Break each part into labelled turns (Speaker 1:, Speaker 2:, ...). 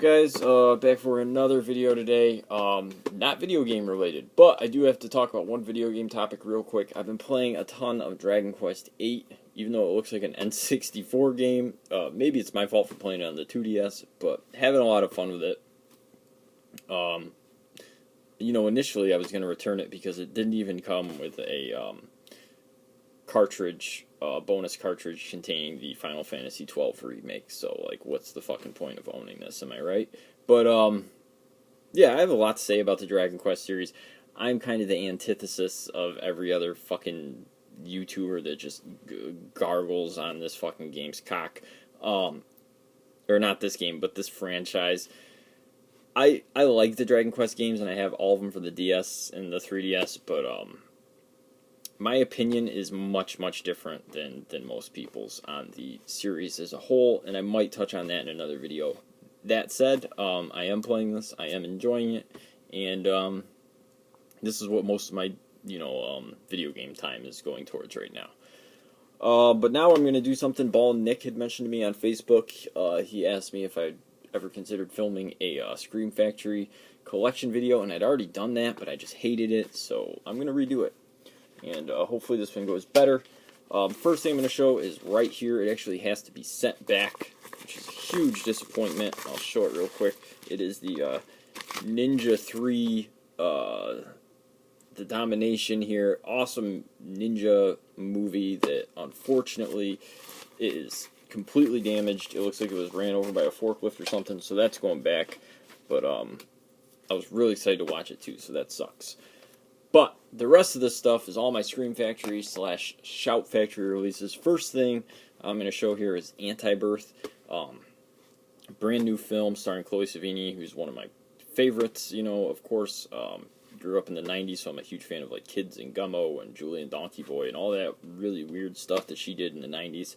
Speaker 1: Guys, back for another video today. Not video game related, but I do have to talk about one video game topic real quick. I've been playing a ton of Dragon Quest VIII, even though it looks like an N64 game. Maybe it's my fault for playing it on the 2DS, but having a lot of fun with it. Initially I was going to return it because it didn't even come with a cartridge, bonus cartridge containing the Final Fantasy XII remake. So, like, what's the fucking point of owning this? Am I right? But yeah, I have a lot to say about the Dragon Quest series. I'm kind of the antithesis of every other fucking YouTuber that just gargles on this fucking game's cock. Or not this game, but this franchise. I like the Dragon Quest games, and I have all of them for the DS and the 3DS, but my opinion is much, much different than most people's on the series as a whole, and I might touch on that in another video. That said, I am playing this, I am enjoying it, and this is what most of my, video game time is going towards right now. But now I'm going to do something Ball Nick had mentioned to me on Facebook. He asked me if I'd ever considered filming a Scream Factory collection video, and I'd already done that, but I just hated it, so I'm going to redo it. And hopefully this one goes better. First thing I'm going to show is right here. It actually has to be sent back, which is a huge disappointment. I'll show it real quick. It is the Ninja 3, the Domination here. Awesome ninja movie that unfortunately is completely damaged. It looks like it was ran over by a forklift or something, so that's going back. But I was really excited to watch it too, so that sucks. But the rest of this stuff is all my Scream Factory / Shout Factory releases. First thing I'm going to show here is Anti-Birth. Brand new film starring Chloe Sevigny, who's one of my favorites, of course. Grew up in the 90s, so I'm a huge fan of like Kids and Gummo and Julie and Donkey Boy and all that really weird stuff that she did in the 90s.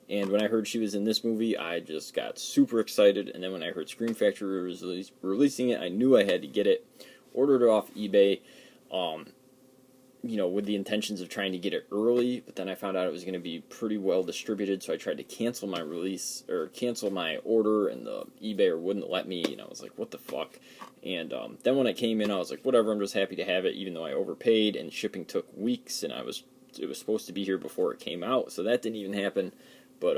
Speaker 1: And when I heard she was in this movie, I just got super excited. And then when I heard Scream Factory was releasing it, I knew I had to get it. Ordered it off eBay. With the intentions of trying to get it early, but then I found out it was going to be pretty well distributed, so I tried to cancel my release, or cancel my order, and the eBayer wouldn't let me, and I was like, what the fuck? And then when I came in, I was like, whatever, I'm just happy to have it, even though I overpaid, and shipping took weeks, and it was supposed to be here before it came out, so that didn't even happen. But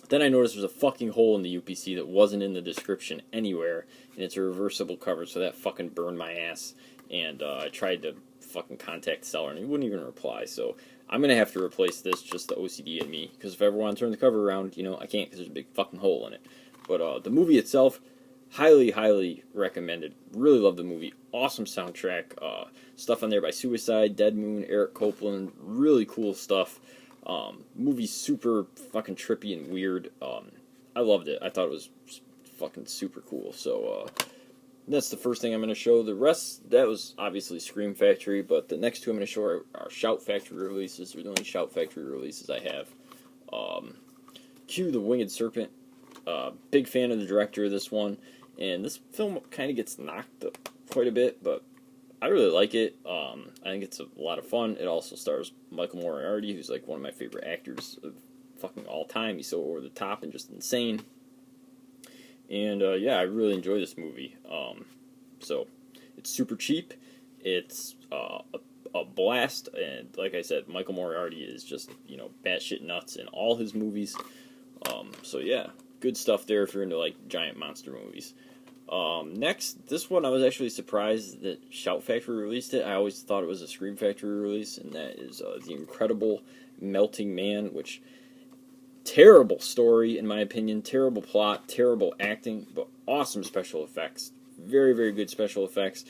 Speaker 1: then I noticed there's a fucking hole in the UPC that wasn't in the description anywhere, and it's a reversible cover, so that fucking burned my ass. And I tried to fucking contact the seller, and he wouldn't even reply. So I'm going to have to replace this, just the OCD in me. Because if I ever want to turn the cover around, I can't because there's a big fucking hole in it. But the movie itself, highly, highly recommended. Really love the movie. Awesome soundtrack. Stuff on there by Suicide, Dead Moon, Eric Copeland. Really cool stuff. Movie's super fucking trippy and weird. I loved it. I thought it was fucking super cool. So, that's the first thing I'm going to show. The rest, that was obviously Scream Factory, but the next two I'm going to show are Shout Factory releases. They're the only Shout Factory releases I have. Q, the Winged Serpent. Big fan of the director of this one. And this film kind of gets knocked up quite a bit, but I really like it. I think it's a lot of fun. It also stars Michael Moriarty, who's like one of my favorite actors of fucking all time. He's so over the top and just insane. And, yeah, I really enjoy this movie. So, it's super cheap. It's a blast. And, like I said, Michael Moriarty is just, batshit nuts in all his movies. So, yeah, good stuff there if you're into, like, giant monster movies. Next, this one I was actually surprised that Shout Factory released it. I always thought it was a Scream Factory release, and that is The Incredible Melting Man, which... terrible story, in my opinion. Terrible plot, terrible acting, but awesome special effects. Very, very good special effects.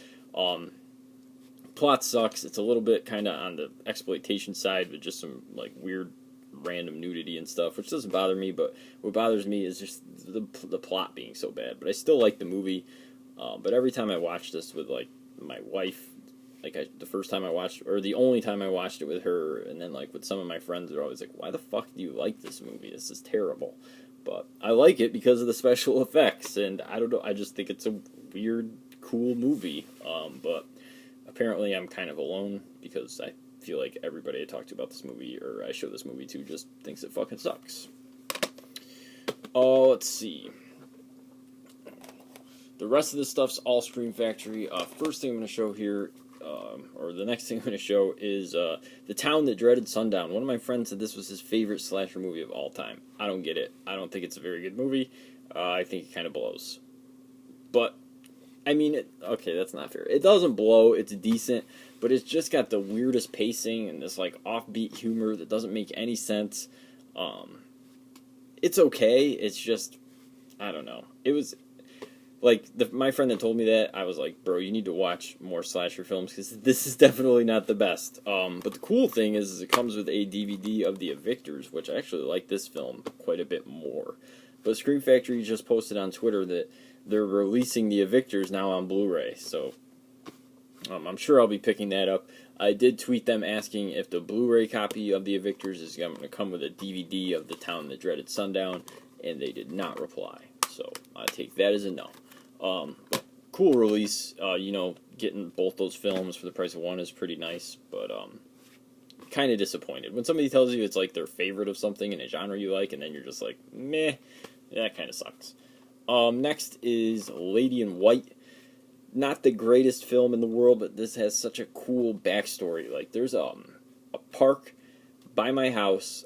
Speaker 1: Plot sucks. It's a little bit kind of on the exploitation side, with just some like weird, random nudity and stuff, which doesn't bother me. But what bothers me is just the plot being so bad. But I still like the movie. But every time I watch this with like my wife. The first time I watched, or the only time I watched it with her, and then, like, with some of my friends, they're always like, why the fuck do you like this movie? This is terrible. But I like it because of the special effects, and I don't know, I just think it's a weird, cool movie. But apparently I'm kind of alone, because I feel like everybody I talk to about this movie, or I show this movie to, just thinks it fucking sucks. Let's see. The rest of this stuff's all Scream Factory. First thing I'm going to show here, or the next thing I'm going to show, is The Town That Dreaded Sundown. One of my friends said this was his favorite slasher movie of all time. I don't get it. I don't think it's a very good movie. I think it kind of blows. But, I mean, okay, that's not fair. It doesn't blow. It's decent. But it's just got the weirdest pacing and this, like, offbeat humor that doesn't make any sense. It's okay. It's just, I don't know. It was... Like, my friend that told me that, I was like, bro, you need to watch more slasher films, because this is definitely not the best. But the cool thing is it comes with a DVD of The Evictors, which I actually like this film quite a bit more. But Scream Factory just posted on Twitter that they're releasing The Evictors now on Blu-ray, so I'm sure I'll be picking that up. I did tweet them asking if the Blu-ray copy of The Evictors is going to come with a DVD of The Town That Dreaded Sundown, and they did not reply. So I take that as a no. Cool release, you know, getting both those films for the price of one is pretty nice, but, kind of disappointed. When somebody tells you it's, like, their favorite of something in a genre you like, and then you're just like, meh, that kind of sucks. Next is Lady in White. Not the greatest film in the world, but this has such a cool backstory. Like, there's, a park by my house,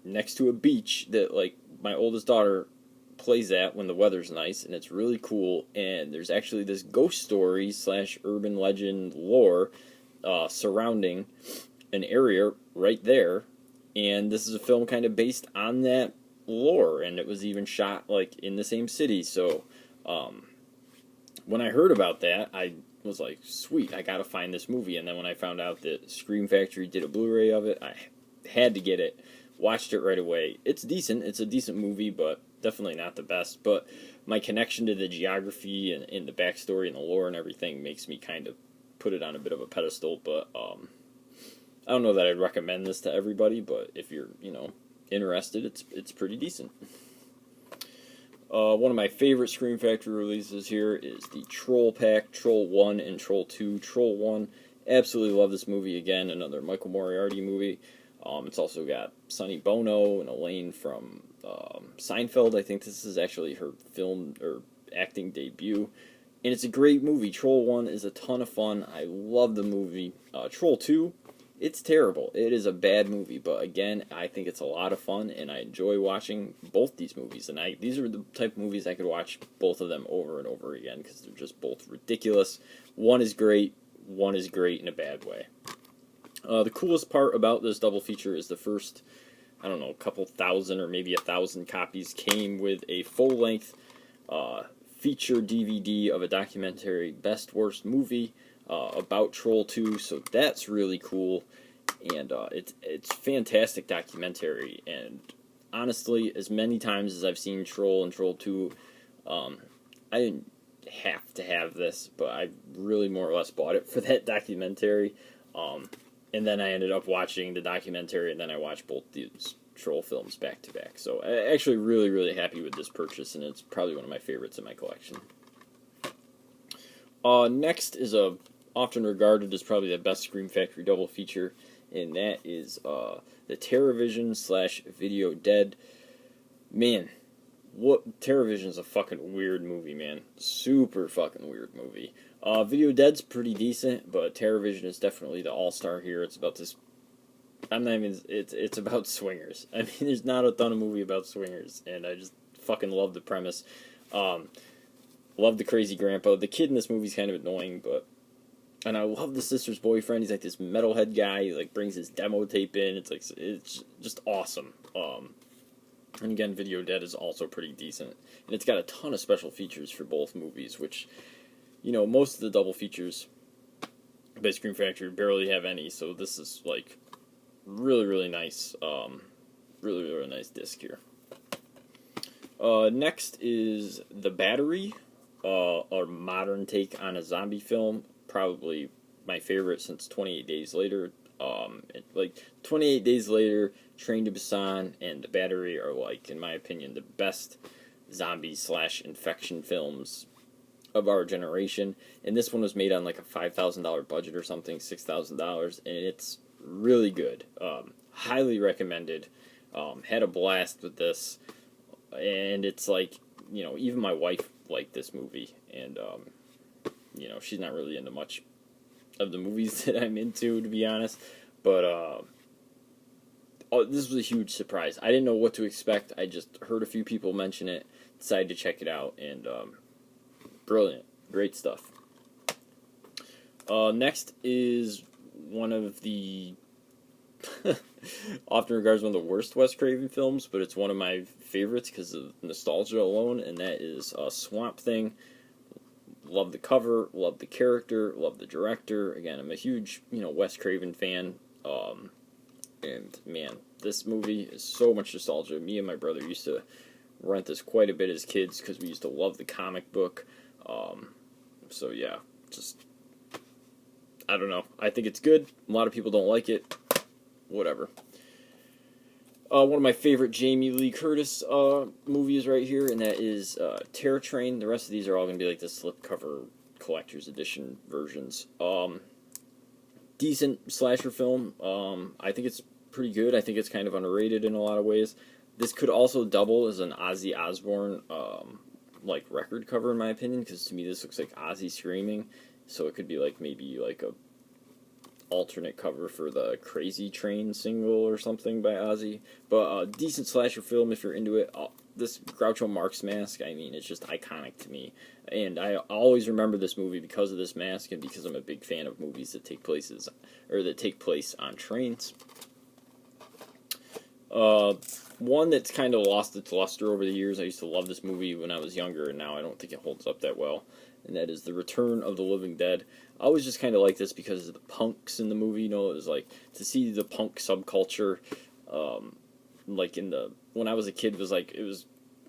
Speaker 1: next to a beach that, like, my oldest daughter plays at when the weather's nice, and it's really cool. And there's actually this ghost story / urban legend lore surrounding an area right there, and this is a film kind of based on that lore, and it was even shot like in the same city. So when I heard about that, I was like, sweet, I gotta find this movie. And then when I found out that Scream Factory did a Blu-ray of it, I had to get it. Watched it right away. It's decent. It's a decent movie, but definitely not the best. But my connection to the geography and the backstory and the lore and everything makes me kind of put it on a bit of a pedestal. But I don't know that I'd recommend this to everybody, but if you're, you know, interested, it's pretty decent. One of my favorite Scream Factory releases here is the Troll Pack, Troll 1 and Troll 2. Troll 1, absolutely love this movie again, another Michael Moriarty movie. It's also got Sonny Bono and Elaine from Seinfeld. I think this is actually her film or acting debut. And it's a great movie. Troll 1 is a ton of fun. I love the movie. Troll 2, it's terrible. It is a bad movie. But again, I think it's a lot of fun, and I enjoy watching both these movies. And these are the type of movies I could watch both of them over and over again, because they're just both ridiculous. One is great in a bad way. The coolest part about this double feature is the first, I don't know, couple thousand or maybe 1,000 copies came with a full-length feature DVD of a documentary, Best Worst Movie, about Troll 2, so that's really cool, and it's fantastic documentary, and honestly, as many times as I've seen Troll and Troll 2, I didn't have to have this, but I really more or less bought it for that documentary. And then I ended up watching the documentary, and then I watched both these Troll films back to back. So I'm actually really, really happy with this purchase, and it's probably one of my favorites in my collection. Next is often regarded as probably the best Scream Factory double feature, and that is the TerrorVision / Video Dead. Man, TerrorVision's a fucking weird movie, man. Super fucking weird movie. Video Dead's pretty decent, but TerrorVision is definitely the all-star here. It's about this... It's about swingers. I mean, there's not a ton of movie about swingers, and I just fucking love the premise. Love the crazy grandpa. The kid in this movie's kind of annoying, but... And I love the sister's boyfriend. He's like this metalhead guy. He like brings his demo tape in. It's just awesome. And again, Video Dead is also pretty decent. And it's got a ton of special features for both movies, which... You know, most of the double features by Scream Factory barely have any, so this is, like, really, really nice, really, really nice disc here. Next is The Battery, a modern take on a zombie film, probably my favorite since 28 Days Later. 28 Days Later, Train to Busan, and The Battery are, like, in my opinion, the best zombie / infection films of our generation, and this one was made on like a $5,000 budget or something, $6,000, and it's really good. Highly recommended. Had a blast with this, and it's like, you know, even my wife like this movie, and she's not really into much of the movies that I'm into, to be honest. But this was a huge surprise. I didn't know what to expect. I just heard a few people mention it, decided to check it out, and brilliant, great stuff. Next is one of the often regarded as one of the worst Wes Craven films, but it's one of my favorites because of nostalgia alone, and that is Swamp Thing. Love the cover, love the character, love the director. Again, I'm a huge, Wes Craven fan. And man, this movie is so much nostalgia. Me and my brother used to rent this quite a bit as kids because we used to love the comic book. So yeah, just, I don't know. I think it's good. A lot of people don't like it. Whatever. One of my favorite Jamie Lee Curtis movies right here, and that is Terror Train. The rest of these are all going to be like the slipcover collector's edition versions. Decent slasher film. I think it's pretty good. I think it's kind of underrated in a lot of ways. This could also double as an Ozzy Osbourne record cover, in my opinion, because to me this looks like Ozzy screaming. So it could be maybe a alternate cover for the Crazy Train single or something by Ozzy. But decent slasher film if you're into it. This Groucho Marx mask, I mean, it's just iconic to me. And I always remember this movie because of this mask and because I'm a big fan of movies that take place on trains. One that's kind of lost its luster over the years. I used to love this movie when I was younger, and now I don't think it holds up that well. And that is The Return of the Living Dead. I always just kind of like this because of the punks in the movie. It was to see the punk subculture, when I was a kid,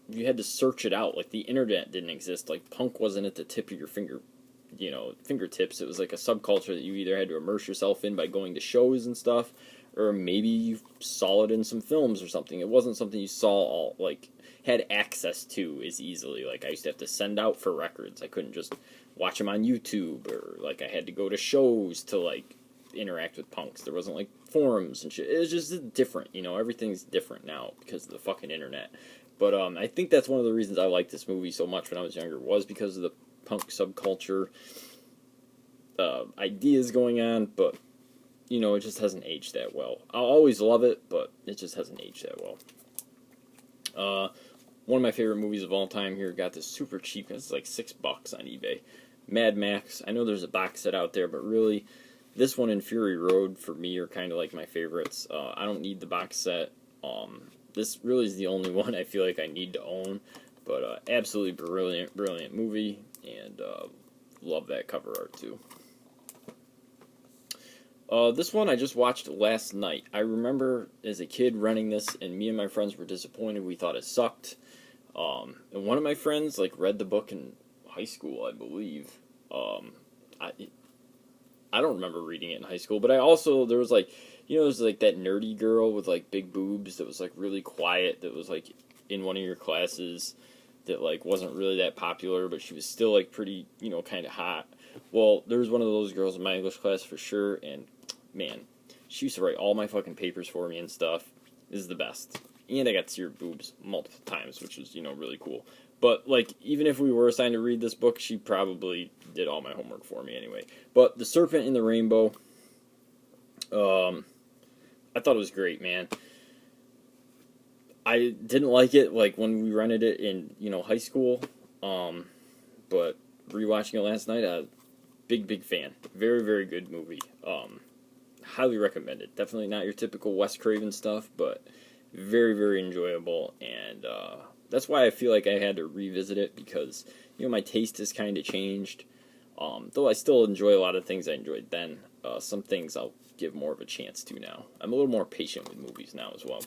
Speaker 1: you had to search it out. The internet didn't exist. Punk wasn't at the tip of your fingertips. It was a subculture that you either had to immerse yourself in by going to shows and stuff, or maybe you saw it in some films or something. It wasn't something you saw had access to as easily. I used to have to send out for records. I couldn't just watch them on YouTube, or I had to go to shows to interact with punks. There wasn't forums and shit. It was just different, everything's different now because of the fucking internet. But I think that's one of the reasons I liked this movie so much when I was younger, was because of the punk subculture ideas going on, but it just hasn't aged that well. I'll always love it, but it just hasn't aged that well. One of my favorite movies of all time here, got this super cheap, it's $6 on eBay. Mad Max. I know there's a box set out there, but really, this one and Fury Road for me are kind of my favorites. I don't need the box set. This really is the only one I feel I need to own, but absolutely brilliant movie, and love that cover art too. This one I just watched last night. I remember as a kid renting this, and me and my friends were disappointed. We thought it sucked. And one of my friends read the book in high school, I believe. I don't remember reading it in high school, but there was there's that nerdy girl with big boobs that was really quiet, that was in one of your classes, that wasn't really that popular, but she was still pretty, kind of hot. Well, there was one of those girls in my English class for sure, and man, she used to write all my fucking papers for me and stuff. This is the best. And I got to see her boobs multiple times, which was, really cool. But, even if we were assigned to read this book, she probably did all my homework for me anyway. But The Serpent in the Rainbow, I thought it was great, man. I didn't like it, when we rented it in, high school. But rewatching it last night, big fan. Very, very good movie. Highly recommend it. Definitely not your typical Wes Craven stuff, but very, very enjoyable, and that's why I feel I had to revisit it, because, my taste has kind of changed, though I still enjoy a lot of things I enjoyed then. Some things I'll give more of a chance to now. I'm a little more patient with movies now as well.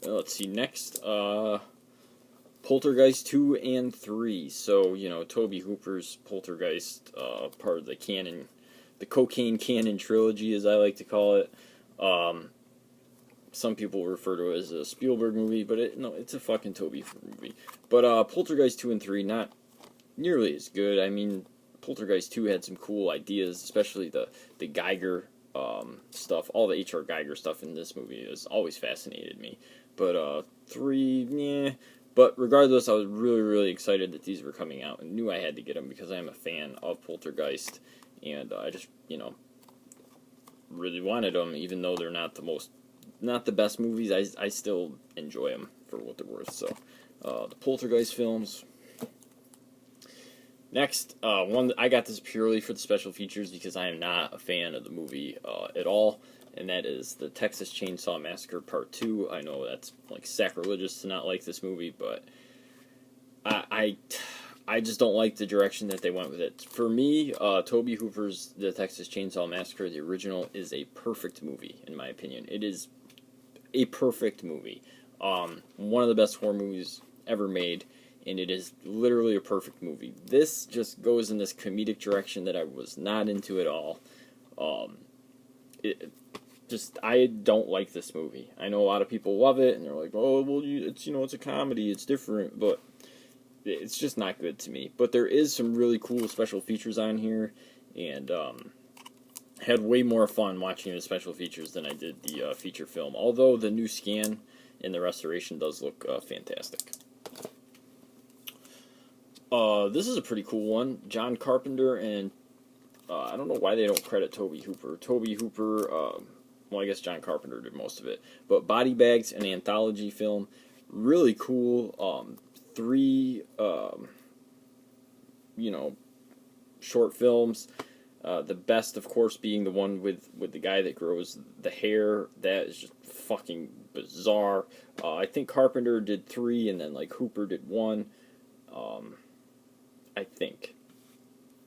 Speaker 1: Let's see, next, Poltergeist 2 and 3. So, Tobe Hooper's Poltergeist, part of the canon, the Cocaine Canon trilogy, as I like to call it. Some people refer to it as a Spielberg movie, but it's a fucking Tobe Hooper movie. But Poltergeist 2 and 3, not nearly as good. I mean, Poltergeist 2 had some cool ideas, especially the Geiger stuff. All the H.R. Geiger stuff in this movie has always fascinated me. But 3, yeah, But regardless, I was really, really excited that these were coming out and knew I had to get them because I am a fan of Poltergeist, and I just, really wanted them, even though they're not the best movies. I still enjoy them for what they're worth. So, the Poltergeist films. Next, I got this purely for the special features because I am not a fan of the movie at all, and that is the Texas Chainsaw Massacre Part 2. I know that's like sacrilegious to not like this movie, but I just don't like the direction that they went with it. For me, Tobe Hooper's The Texas Chainsaw Massacre, the original, is a perfect movie, in my opinion. It is a perfect movie. One of the best horror movies ever made, and it is literally a perfect movie. This just goes in this comedic direction that I was not into at all. I don't like this movie. I know a lot of people love it, and they're like, oh, well, it's a comedy, it's different, but it's just not good to me. But there is some really cool special features on here, and had way more fun watching the special features than I did the feature film. Although the new scan and the restoration does look fantastic. This is a pretty cool one. John Carpenter and I don't know why they don't credit Tobe Hooper. Tobe Hooper, well, I guess John Carpenter did most of it. But Body Bags, an anthology film, really cool. 3, short films. The best, of course, being the one with the guy that grows the hair. That is just fucking bizarre. I think Carpenter did 3, and then Hooper did 1. I think.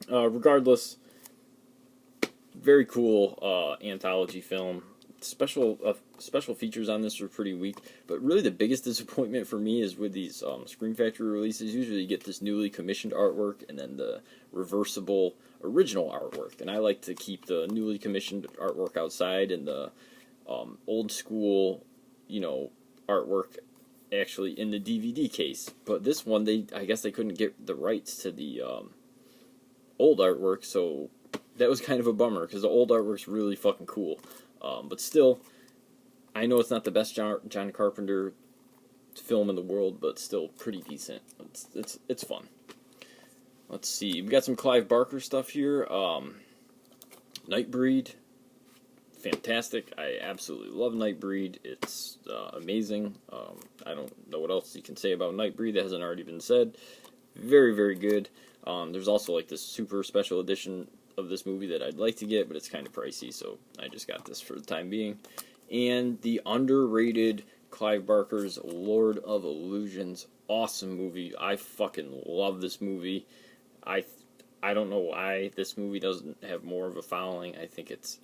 Speaker 1: Regardless, very cool anthology film. Special features on this are pretty weak, but really the biggest disappointment for me is with these Scream Factory releases. Usually you get this newly commissioned artwork and then the reversible original artwork, and I like to keep the newly commissioned artwork outside and the old school, artwork actually in the DVD case. But this one, I guess they couldn't get the rights to the old artwork, so that was kind of a bummer because the old artwork's really fucking cool. But still, I know it's not the best John Carpenter film in the world, but still pretty decent. It's fun. Let's see. We got some Clive Barker stuff here. Nightbreed. Fantastic. I absolutely love Nightbreed. It's amazing. I don't know what else you can say about Nightbreed that hasn't already been said. Very, very good. There's also this super special edition of this movie that I'd like to get, but it's kind of pricey, so I just got this for the time being. And the underrated Clive Barker's Lord of Illusions. Awesome movie. I fucking love this movie. I don't know why this movie doesn't have more of a following. I think it's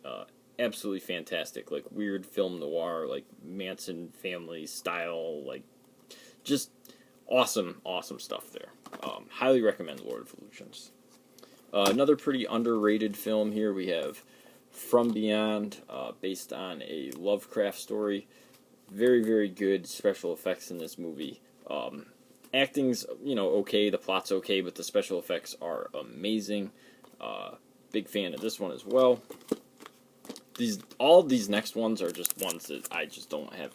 Speaker 1: absolutely fantastic. Weird film noir, Manson family style, just awesome stuff there. Highly recommend Lord of Illusions. Another pretty underrated film here, we have From Beyond, based on a Lovecraft story. Very, very good special effects in this movie. Acting's, okay, the plot's okay, but the special effects are amazing. Big fan of this one as well. All of these next ones are just ones that I just don't have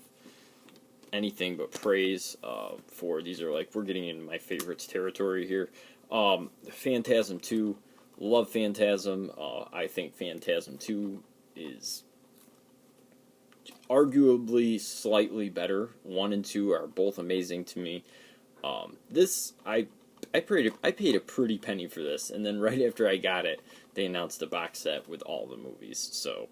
Speaker 1: anything but praise for. These are we're getting into my favorites territory here. Phantasm 2. Love Phantasm. I think Phantasm 2 is arguably slightly better. 1 and 2 are both amazing to me. This, I paid a pretty penny for this, and then right after I got it, they announced a box set with all the movies. So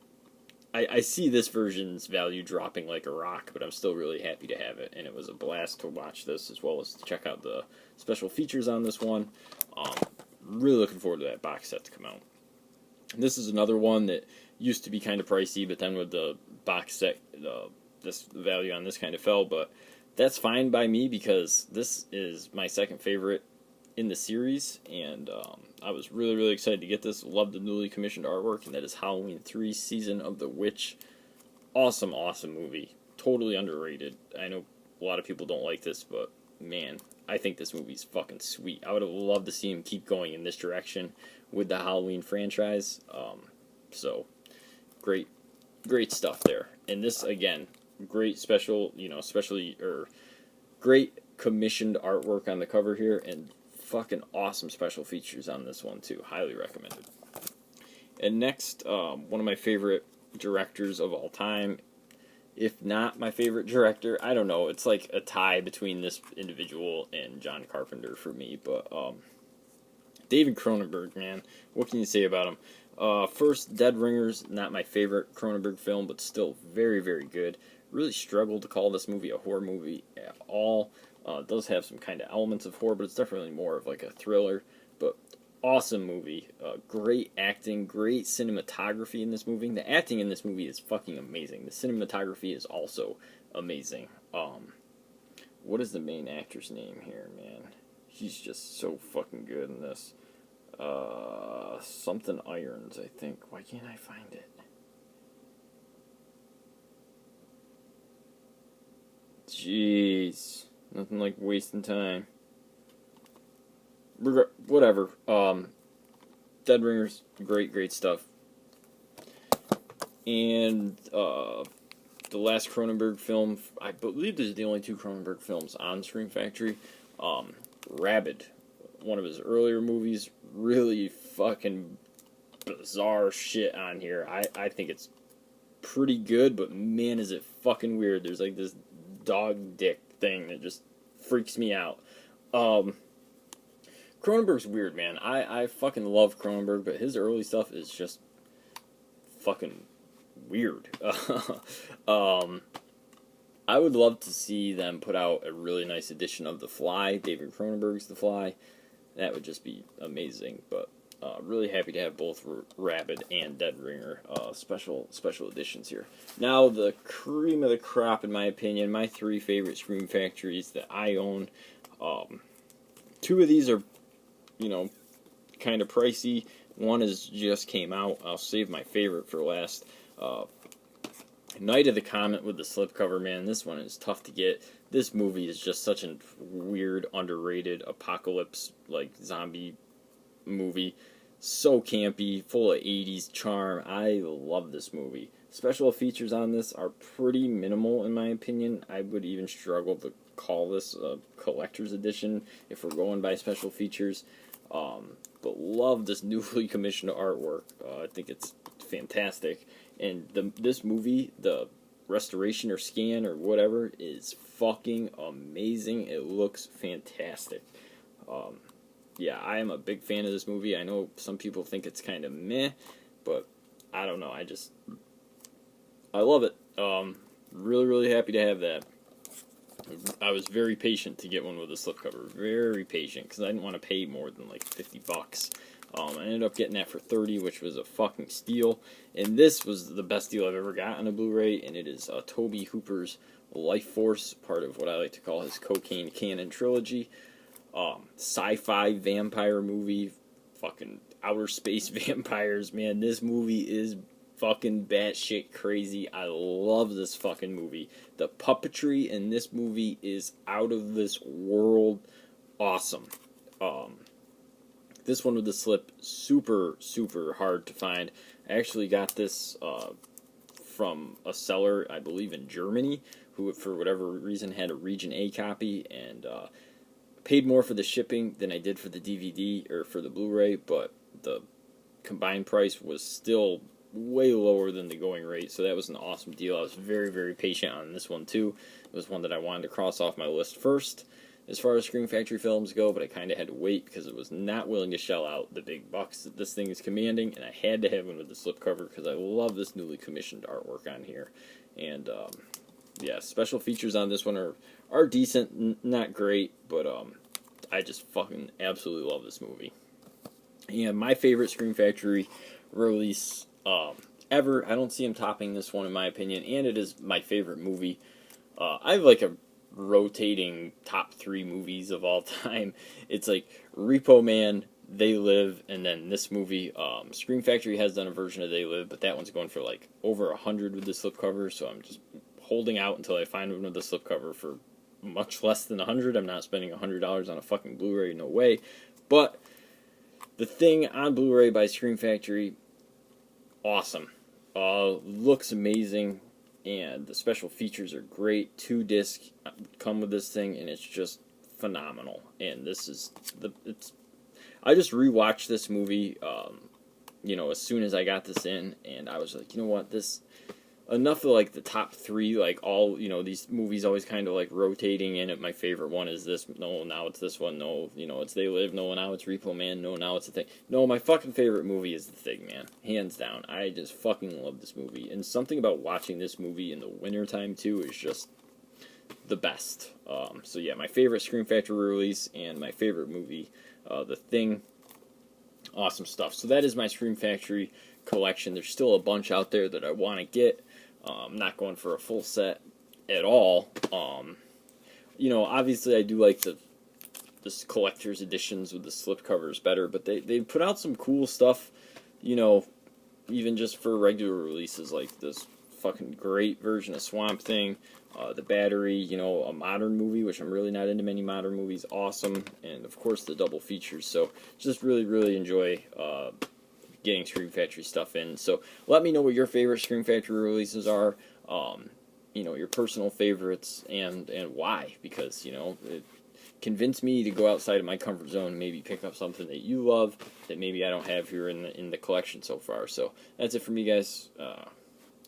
Speaker 1: I see this version's value dropping like a rock, but I'm still really happy to have it, and it was a blast to watch this as well as to check out the special features on this one. Really looking forward to that box set to come out. This is another one that used to be kind of pricey, but then with the box set, the value on this kind of fell, but that's fine by me because this is my second favorite in the series, and I was really, really excited to get this. Love the newly commissioned artwork, and that is Halloween 3 Season of the Witch. Awesome movie. Totally underrated. I know a lot of people don't like this, but man, I think this movie's fucking sweet. I would have loved to see him keep going in this direction with the Halloween franchise. So, great stuff there. And this, again, great special, great commissioned artwork on the cover here, and fucking awesome special features on this one too. Highly recommended. And next, one of my favorite directors of all time, if not my favorite director, I don't know, it's like a tie between this individual and John Carpenter for me, but David Cronenberg, man, what can you say about him? First, Dead Ringers, not my favorite Cronenberg film, but still very, very good. Really struggled to call this movie a horror movie at all. It does have some kind of elements of horror, but it's definitely more of like a thriller. But awesome movie. Great acting, great cinematography in this movie. The acting in this movie is fucking amazing. The cinematography is also amazing. What is the main actor's name here, man? He's just so fucking good in this. Something Irons, I think. Why can't I find it? Jeez. Nothing like wasting time. Whatever. Dead Ringers, great stuff. And the last Cronenberg film, I believe this is the only two Cronenberg films on Scream Factory. Rabid, one of his earlier movies, really fucking bizarre shit on here. I think it's pretty good, but man, is it fucking weird. There's like this dog dick thing that just freaks me out. Cronenberg's weird, man. I fucking love Cronenberg, but his early stuff is just fucking weird. I would love to see them put out a really nice edition of The Fly, David Cronenberg's The Fly. That would just be amazing, but really happy to have both Rabid and Dead Ringer special editions here. Now, the cream of the crop, in my opinion, my three favorite Scream Factories that I own. Two of these are, you know, kind of pricey. One is just came out. I'll save my favorite for last. Night of the Comet with the slipcover, man. This one is tough to get. This movie is just such a weird, underrated apocalypse, like, zombie movie. So campy, full of 80s charm. I love this movie. Special features on this are pretty minimal, in my opinion. I would even struggle to call this a collector's edition if we're going by special features. But love this newly commissioned artwork. I think it's fantastic. And this movie, the restoration or scan or whatever, is fucking amazing. It looks fantastic. Yeah, I am a big fan of this movie. I know some people think it's kind of meh, but I don't know. I love it. Really happy to have that. I was very patient to get one with a slipcover. Very patient, because I didn't want to pay more than like $50. I ended up getting that for $30, which was a fucking steal. And this was the best deal I've ever got on a Blu-ray, and it is Tobe Hooper's Life Force, part of what I like to call his Cocaine Canon trilogy. Sci-fi vampire movie, fucking outer space vampires, man. This movie is fucking batshit crazy. I love this fucking movie. The puppetry in this movie is out of this world awesome. This one with the slip, super hard to find. I actually got this from a seller, I believe in Germany, who for whatever reason had a Region A copy, and paid more for the shipping than I did for the DVD or for the Blu-ray, but the combined price was still way lower than the going rate, so that was an awesome deal. I was very patient on this one too. It was one that I wanted to cross off my list first as far as Scream Factory films go, but I kind of had to wait because it was not willing to shell out the big bucks that this thing is commanding, and I had to have one with the slipcover because I love this newly commissioned artwork on here. And yeah, special features on this one are decent, not great, but I just fucking absolutely love this movie. And my favorite Scream Factory release ever. I don't see him topping this one in my opinion, and it is my favorite movie. I have like a rotating top 3 movies of all time. It's like Repo Man, They Live, and then this movie. Scream Factory has done a version of They Live, but that one's going for like over 100 with the slipcover, so I'm just holding out until I find one with the slipcover for much less than 100. I'm not spending $100 on a fucking Blu-ray, no way. But the thing on Blu-ray by Scream Factory, awesome. Looks amazing, and the special features are great. 2 discs come with this thing, and it's just phenomenal. And this is I just rewatched this movie, as soon as I got this in, and I was like, you know what, enough of, like, the top three, like, all, these movies always kind of, like, rotating in it. My favorite one is this, no, now it's this one, no, it's They Live, no, now it's Repo Man, no, now it's The Thing. No, my fucking favorite movie is The Thing, man. Hands down. I just fucking love this movie. And something about watching this movie in the wintertime, too, is just the best. So, yeah, my favorite Scream Factory release and my favorite movie, The Thing. Awesome stuff. So that is my Scream Factory collection. There's still a bunch out there that I want to get. I'm not going for a full set at all. Obviously I do like this collector's editions with the slipcovers better, but they put out some cool stuff, even just for regular releases, like this fucking great version of Swamp Thing, The Battery, a modern movie, which I'm really not into many modern movies, awesome, and of course the double features. So just really, really enjoy getting Scream Factory stuff in. So let me know what your favorite Scream Factory releases are, your personal favorites, and why, because, it convinced me to go outside of my comfort zone and maybe pick up something that you love that maybe I don't have here in the collection so far. So that's it for me, guys.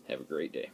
Speaker 1: Have a great day.